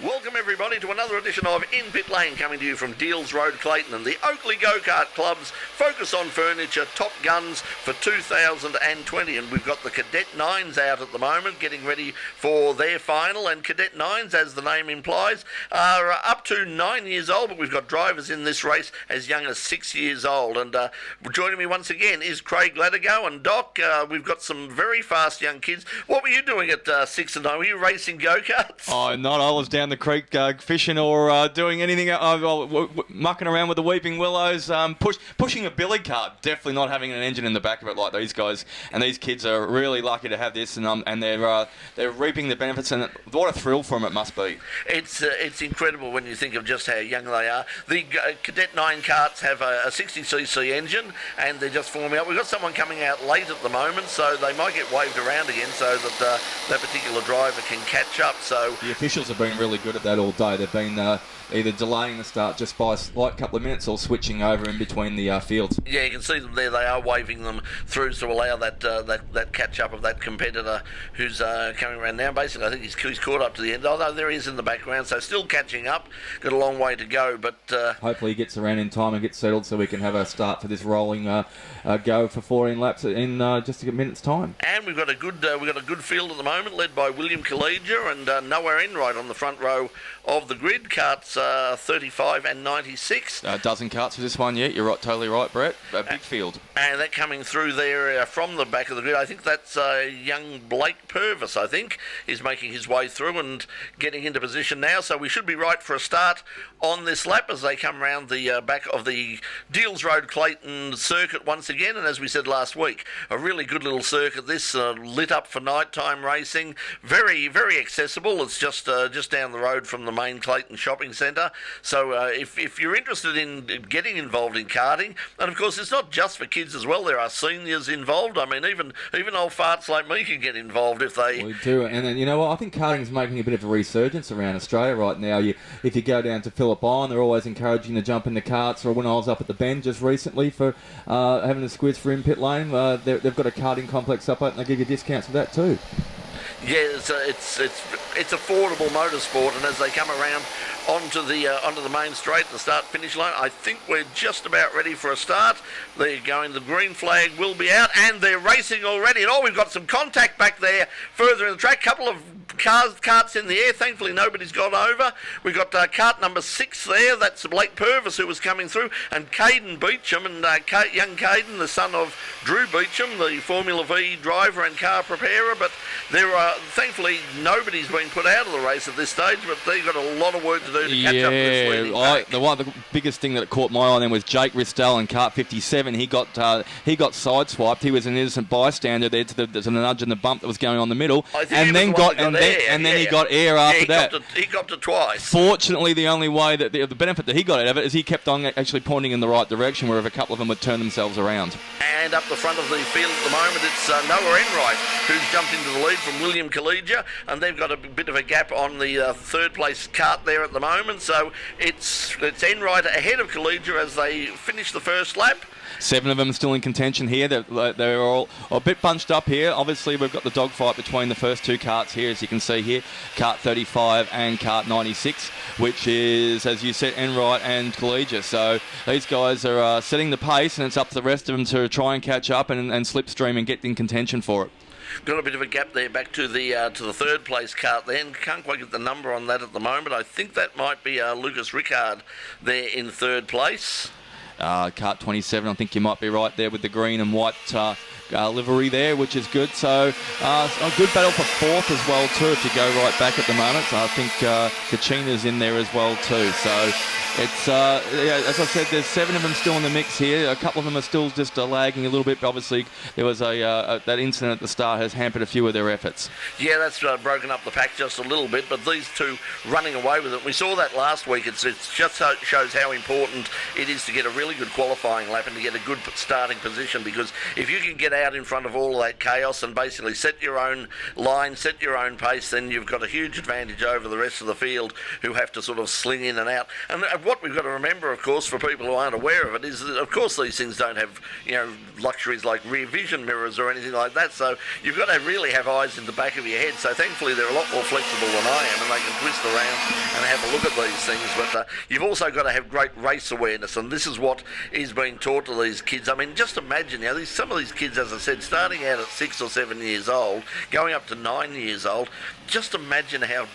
Welcome everybody to another edition of In Pit Lane, coming to you from Deals Road, Clayton, and the Oakleigh Go-Kart Club's Focus on Furniture Top Guns for 2020, and we've got the Cadet 9s out at the moment, getting ready for their final, and Cadet 9s, as the name implies, are up to 9 years old, but we've got drivers in this race as young as 6 years old, and joining me once again is Craig Ladigo, and Doc, we've got some very fast young kids. What were you doing at 6 and 9? Were you racing go-karts? Oh, not. I was down the creek fishing or doing anything, mucking around with the weeping willows, pushing a billy cart. Definitely not having an engine in the back of it like these guys. And these kids are really lucky to have this, and they're reaping the benefits. And what a thrill for them it must be. It's incredible when you think of just how young they are. The Cadet 9 karts have a 60cc engine, and they're just forming up. We've got someone coming out late at the moment, so they might get waved around again so that that particular driver can catch up. So the officials have been really good at that all day. They've been either delaying the start just by a slight couple of minutes or switching over in between the fields. Yeah, you can see them there. They are waving them through to allow that catch up of that competitor who's coming around now. Basically, I think he's caught up to the end. Although there he is in the background, so still catching up. Got a long way to go, but hopefully he gets around in time and gets settled so we can have a start for this rolling go for 14 laps in just a minute's time. And we've got a good field at the moment, led by William Collegia and Nowhere Enright on the front row of the grid. Karts 35 and 96. A dozen karts for this one yet. You're right, totally right, Brett. A big field. And that coming through there from the back of the grid. I think that's young Blake Purvis, I think, is making his way through and getting into position now. So we should be right for a start on this lap as they come around the back of the Deals Road Clayton circuit once again. And as we said last week, a really good little circuit. This lit up for nighttime racing. Very, very accessible. It's just down the road from the main Clayton shopping centre. So if you're interested in getting involved in karting, and of course it's not just for kids as well, there are seniors involved. I mean, even old farts like me can get involved if they... We do, and then, you know what, I think karting is making a bit of a resurgence around Australia right now. If you go down to Phillip Island, they're always encouraging to jump in the karts, or when I was up at the Bend just recently for having a squiz for In Pit Lane, they've got a karting complex up and they give you discounts for that too. Yeah, it's affordable motorsport, and as they come around onto the main straight, the start-finish line, I think we're just about ready for a start. They're going, the green flag will be out, and they're racing already. And we've got some contact back there further in the track. Couple of karts in the air. Thankfully, nobody's got over. We've got kart number 6 there. That's Blake Purvis who was coming through, and Caden Beecham, and young Caden, the son of Drew Beecham, the Formula V driver and car preparer. But there are, thankfully, nobody's been put out of the race at this stage, but they've got a lot of work to do to catch up to this leading pack. The biggest thing that caught my eye then was Jake Ristel in kart 57. He got sideswiped. He was an innocent bystander there to the nudge and the bump that was going on in the middle, and then he got air after that. He copped it twice. Fortunately, the only way that the benefit that he got out of it is he kept on actually pointing in the right direction, where if a couple of them would turn themselves around. And up the front of the field at the moment, it's Noah Enright who's jumped into the lead from William Collegia, and they've got a bit of a gap on the third place kart there at the moment. So it's Enright ahead of Collegia as they finish the first lap. 7 of them still in contention here. They're all a bit bunched up here. Obviously, we've got the dogfight between the first 2 karts here, as you can see here, kart 35 and kart 96, which is, as you said, Enright and Collegia. So these guys are setting the pace, and it's up to the rest of them to try and catch up and slipstream and get in contention for it. Got a bit of a gap there back to the third place kart there, and can't quite get the number on that at the moment. I think that might be Lucas Rickard there in third place. Kart 27, I think you might be right there with the green and white livery there, which is good. So a good battle for fourth as well too, if you go right back at the moment. So I think Kachina's in there as well too. So it's, as I said, there's 7 of them still in the mix here. A couple of them are still just lagging a little bit, but obviously there was that incident at the start has hampered a few of their efforts. Yeah, that's broken up the pack just a little bit, but these two running away with it. We saw that last week. It just shows how important it is to get a really good qualifying lap and to get a good starting position, because if you can get out in front of all of that chaos and basically set your own line, set your own pace, then you've got a huge advantage over the rest of the field who have to sort of sling in and out. And what we've got to remember, of course, for people who aren't aware of it, is that, of course, these things don't have, luxuries like rear vision mirrors or anything like that. So you've got to really have eyes in the back of your head. So thankfully, they're a lot more flexible than I am, and they can twist around and have a look at these things. But you've also got to have great race awareness, and this is what is being taught to these kids. I mean, just imagine, some of these kids, as I said, starting out at 6 or 7 years old, going up to 9 years old, just imagine how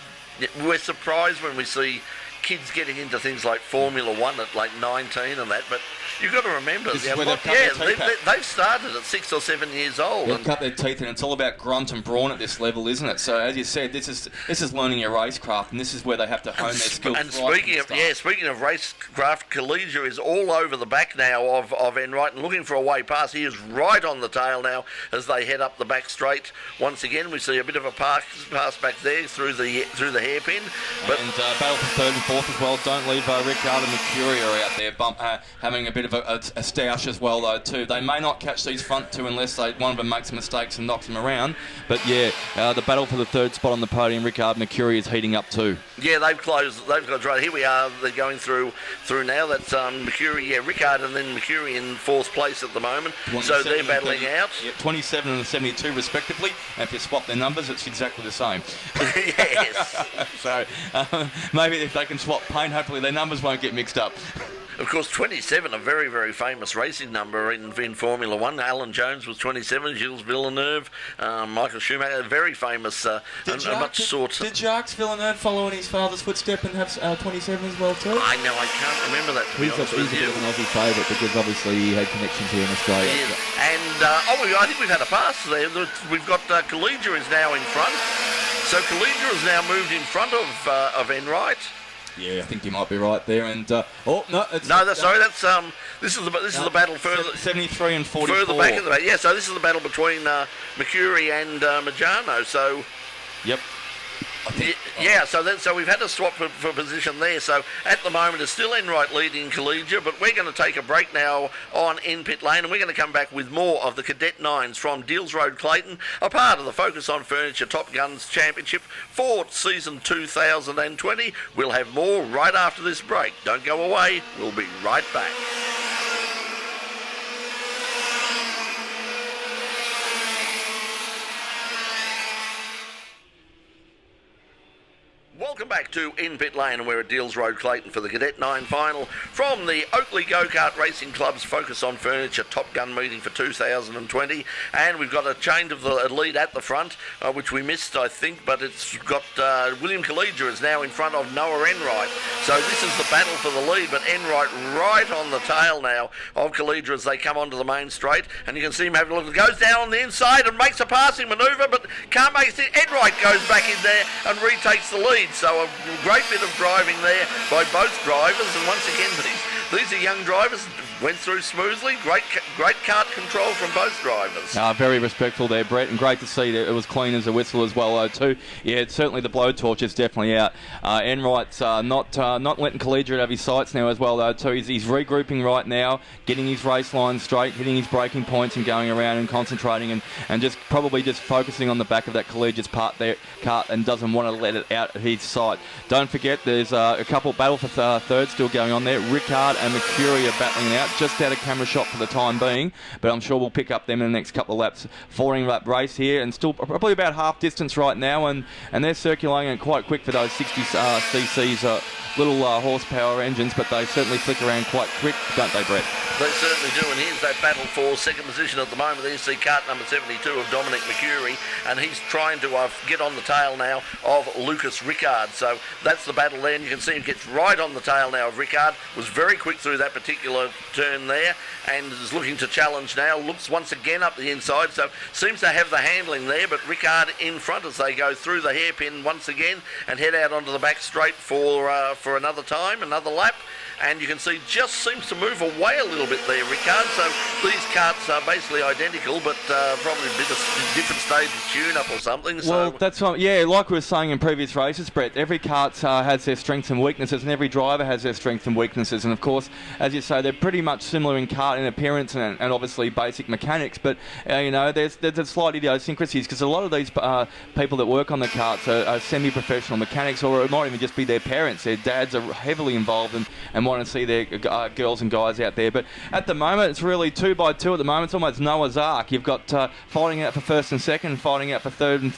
we're surprised when we see kids getting into things like Formula One at like 19 and that, but you've got to remember, they've started at 6 or 7 years old. They've cut their teeth, and it's all about grunt and brawn at this level, isn't it? So, as you said, this is learning your racecraft, and this is where they have to hone their skills. And speaking of racecraft, Collegia is all over the back now of Enright and looking for a way past. He is right on the tail now as they head up the back straight. Once again, we see a bit of a pass back there through the hairpin. And battle for third and fourth as well. Don't leave Ricard and Mercurio out there, having a bit of a stoush as well, though, too. They may not catch these front two unless one of them makes mistakes and knocks them around. But yeah, the battle for the third spot on the podium, Ricard Mercury is heating up too. Yeah, they've closed. They've got right. Here we are. They're going through now. That's Mercury, Ricard, and then Mercury in fourth place at the moment. So they're battling out. Yeah, 27 and 72 respectively. And if you swap their numbers, it's exactly the same. Yes. So maybe if they can swap paint, hopefully their numbers won't get mixed up. Of course, 27, a very, very famous racing number in Formula One. Alan Jones was 27, Gilles Villeneuve, Michael Schumacher, very famous, Did Jacques Villeneuve follow in his father's footstep and have 27 as well too? I know, I can't remember that, to be honest with you. He's a bit of an Aussie favourite because obviously he had connections here in Australia. Yeah. And, I think we've had a pass there. We've got Collegia is now in front. So Collegia has now moved in front of Enright. Yeah, I think you might be right there. And this is the battle further 73 and 44. Further back in the back. Yeah, so this is the battle between Mercury and Majano. So yep. So we've had to swap for position there. So at the moment it's still Enright leading Collegia, but we're going to take a break now on In Pit Lane, and we're going to come back with more of the Cadet Nines from Deals Road, Clayton, a part of the Focus on Furniture Top Guns Championship for season 2020. We'll have more right after this break. Don't go away. We'll be right back. Welcome back to In Pit Lane, and we're at Deals Road, Clayton, for the Cadet 9 final from the Oakleigh Go-Kart Racing Club's Focus on Furniture Top Gun meeting for 2020. And we've got a change of the lead at the front, which we missed, I think, but it's got William Collegia is now in front of Noah Enright. So this is the battle for the lead, but Enright right on the tail now of Collegia as they come onto the main straight. And you can see him having a look. It goes down on the inside and makes a passing manoeuvre, but can't make it. Enright goes back in there and retakes the lead. So a great bit of driving there by both drivers, and once again these are young drivers, went through smoothly. Great kart control from both drivers. Very respectful there, Brett, and great to see that it was clean as a whistle as well, though, too. Yeah, certainly the blowtorch is definitely out. Enright's not letting Collegiate have his sights now as well, though, too. He's regrouping right now, getting his race line straight, hitting his braking points and going around and concentrating and just probably just focusing on the back of that Collegiate's kart and doesn't want to let it out of his sight. Don't forget, there's a couple battle for third still going on there. Ricard and Mercury are battling out, just out of camera shot for the time being, but I'm sure we'll pick up them in the next couple of laps. 14-lap race here, and still probably about half distance right now, and they're circulating it quite quick for those 60 cc's little horsepower engines, but they certainly flick around quite quick, don't they, Brett? They certainly do, and here's that battle for second position at the moment. There you see kart number 72 of Dominic Mercury, and he's trying to get on the tail now of Lucas Ricard. So that's the battle there, and you can see him gets right on the tail now of Ricard. Was very quick through that particular turn there, and is looking to challenge now. Looks once again up the inside, so seems to have the handling there, but Ricard in front as they go through the hairpin once again and head out onto the back straight for another lap. And you can see just seems to move away a little bit there, Ricard. So these karts are basically identical, but probably a bit of different stage of tune-up or something. So. Well, that's right. Yeah, like we were saying in previous races, Brett, every kart has their strengths and weaknesses, and every driver has their strengths and weaknesses. And of course, as you say, they're pretty much similar in kart in appearance and obviously basic mechanics. But there's slight idiosyncrasies because a lot of these people that work on the karts are semi-professional mechanics, or it might even just be their parents. Their dads are heavily involved and want to see their girls and guys out there. But at the moment, it's really 2 by 2 at the moment. It's almost Noah's Ark. You've got fighting out for first and second, fighting out for third and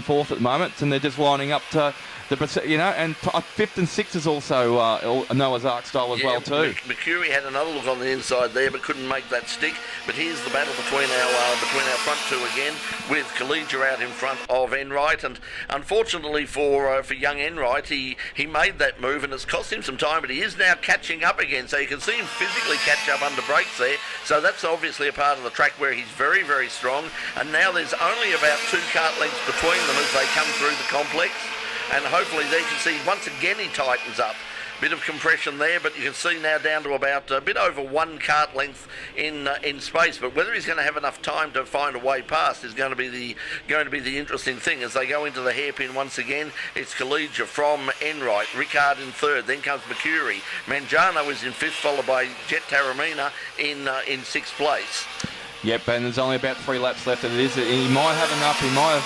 fourth at the moment, and they're just lining up to and fifth and sixth is also a Noah's Ark style as well too. Mercury had another look on the inside there, but couldn't make that stick. But here's the battle between our front two again, with Collegia out in front of Enright, and unfortunately for young Enright, he made that move, and it's cost him some time. But he is now catching up again, so you can see him physically catch up under brakes there. So that's obviously a part of the track where he's very, very strong. And now there's only about 2 kart lengths between them as they come through the complex. And hopefully there you can see once again he tightens up. Bit of compression there, but you can see now down to about a bit over 1 kart length in space. But whether he's going to have enough time to find a way past is going to be the interesting thing as they go into the hairpin once again. It's Collegia from Enright, Ricard in third, then comes Mercury. Mangiano is in fifth, followed by Jet Taramina in sixth place. Yep, and there's only about 3 laps left, and he might have enough. He might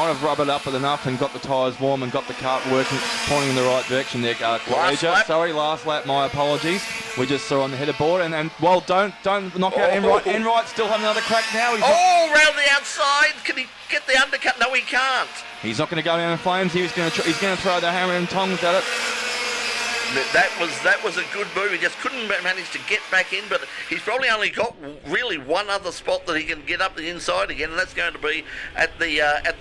have rubbed it up with enough and got the tyres warm and got the kart working, pointing in the right direction there. Last lap. My apologies. We just saw on the header board, and well, don't knock out Enright. Enright still have another crack now. Round the outside. Can he get the undercut? No, he can't. He's not going to go down in flames. He's going to throw the hammer and tongs at it. That was a good move. He just couldn't manage to get back in, but he's probably only got really one other spot that he can get up the inside again, and that's going to be at the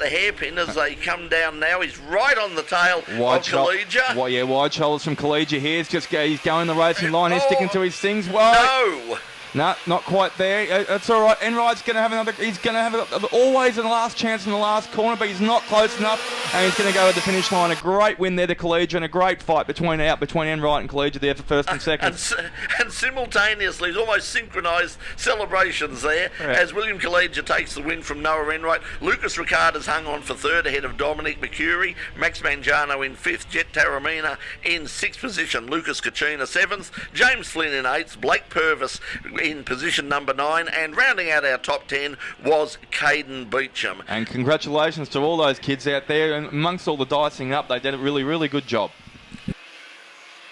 hairpin as they come down now. He's right on the tail of Collegia. Wide shoulders from Collegia here. He's going the racing line. He's sticking to his things. Well, no, not quite there. That's all right. Enright's going to have another. He's going to have always a last chance in the last corner, but he's not close enough, and he's going to go to the finish line. A great win there to Collegia, and a great fight between Enright and Collegia there for first and second. And simultaneously, almost synchronised celebrations there as William Collegia takes the win from Noah Enright. Lucas Ricard has hung on for third ahead of Dominic Mercury. Max Mangiano in fifth. Jet Taramina in sixth position. Lucas Kachina seventh. James Flynn in eighth. Blake Purvis in position number 9, and rounding out our top 10 was Caden Beecham. And congratulations to all those kids out there, and amongst all the dicing up, they did a really, really good job.